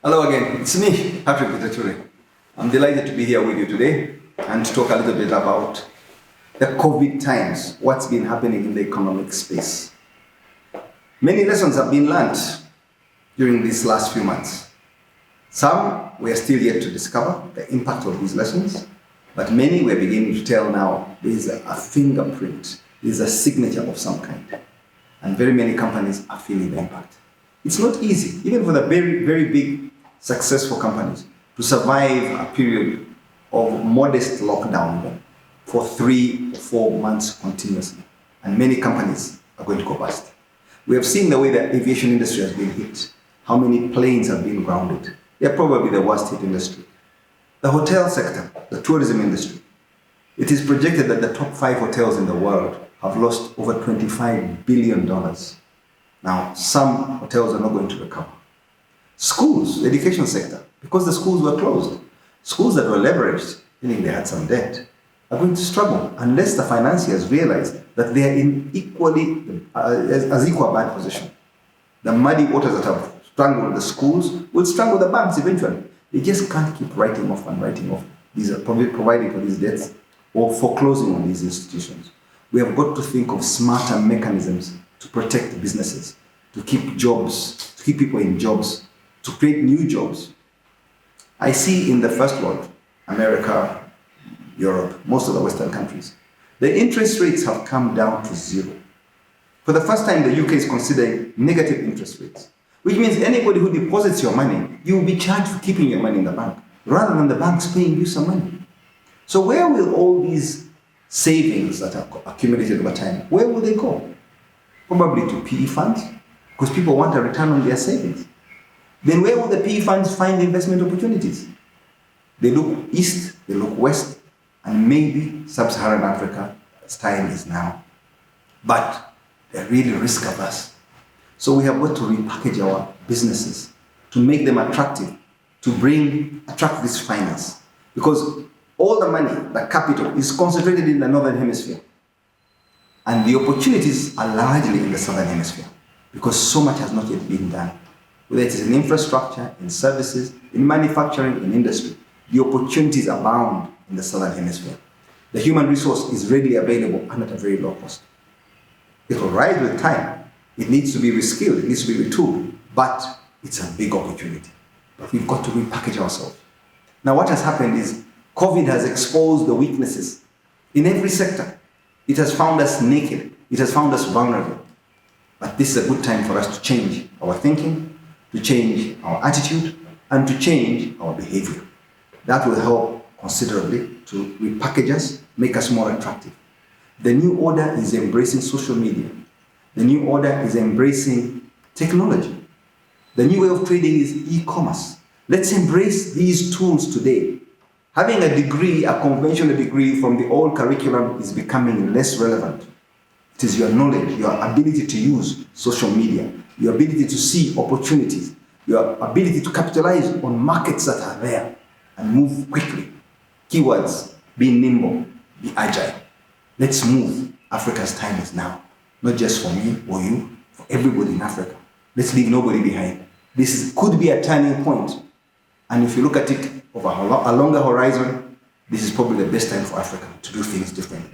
Hello again, it's me, Patrick Bitature. I'm delighted to be here with you today and to talk a little bit about the COVID times, what's been happening in the economic space. Many lessons have been learned during these last few months. Some we are still yet to discover the impact of these lessons, but many we're beginning to tell now there is a fingerprint, there is a signature of some kind. And very many companies are feeling the impact. It's not easy, even for the very, very big, successful companies, to survive a period of modest lockdown for 3 or 4 months continuously. And many companies are going to go bust. We have seen the way the aviation industry has been hit, how many planes have been grounded. They are probably the worst hit industry. The hotel sector, the tourism industry, it is projected that the top 5 hotels in the world have lost over $25 billion. Now, some hotels are not going to recover. Schools, the education sector, because the schools were closed, schools that were leveraged, meaning they had some debt, are going to struggle unless the financiers realize that they are in as equal bad position. The muddy waters that have strangled the schools will strangle the banks eventually. They just can't keep writing off and writing off. These are probably providing for these debts or foreclosing on these institutions. We have got to think of smarter mechanisms to protect businesses, to keep jobs, to keep people in jobs, to create new jobs. I see in the first world, America, Europe, most of the Western countries, the interest rates have come down to 0. For the first time, the UK is considering negative interest rates, which means anybody who deposits your money, you will be charged for keeping your money in the bank, rather than the banks paying you some money. So where will all these savings that are accumulated over time, where will they go? Probably to PE funds, because people want a return on their savings. Then where will the PE funds find investment opportunities? They look east, they look west, and maybe sub-Saharan Africa's time is now. But they're really risk averse. So we have got to repackage our businesses to make them attractive, to attract this finance. Because all the money, the capital, is concentrated in the Northern Hemisphere. And the opportunities are largely in the Southern Hemisphere, because so much has not yet been done. Whether it is in infrastructure, in services, in manufacturing, in industry, the opportunities abound in the Southern Hemisphere. The human resource is readily available and at a very low cost. It will rise with time. It needs to be reskilled, it needs to be retooled, but it's a big opportunity. But we've got to repackage ourselves. Now, what has happened is COVID has exposed the weaknesses in every sector. It has found us naked. It has found us vulnerable. But this is a good time for us to change our thinking, to change our attitude, and to change our behavior. That will help considerably to repackage us, make us more attractive. The new order is embracing social media. The new order is embracing technology. The new way of trading is e-commerce. Let's embrace these tools today. Having a degree, a conventional degree from the old curriculum is becoming less relevant. It is your knowledge, your ability to use social media, your ability to see opportunities, your ability to capitalize on markets that are there and move quickly. Keywords, be nimble, be agile. Let's move. Africa's time is now. Not just for me or you, for everybody in Africa. Let's leave nobody behind. This could be a turning point. And if you look at it over a longer horizon, this is probably the best time for Africa to do things differently.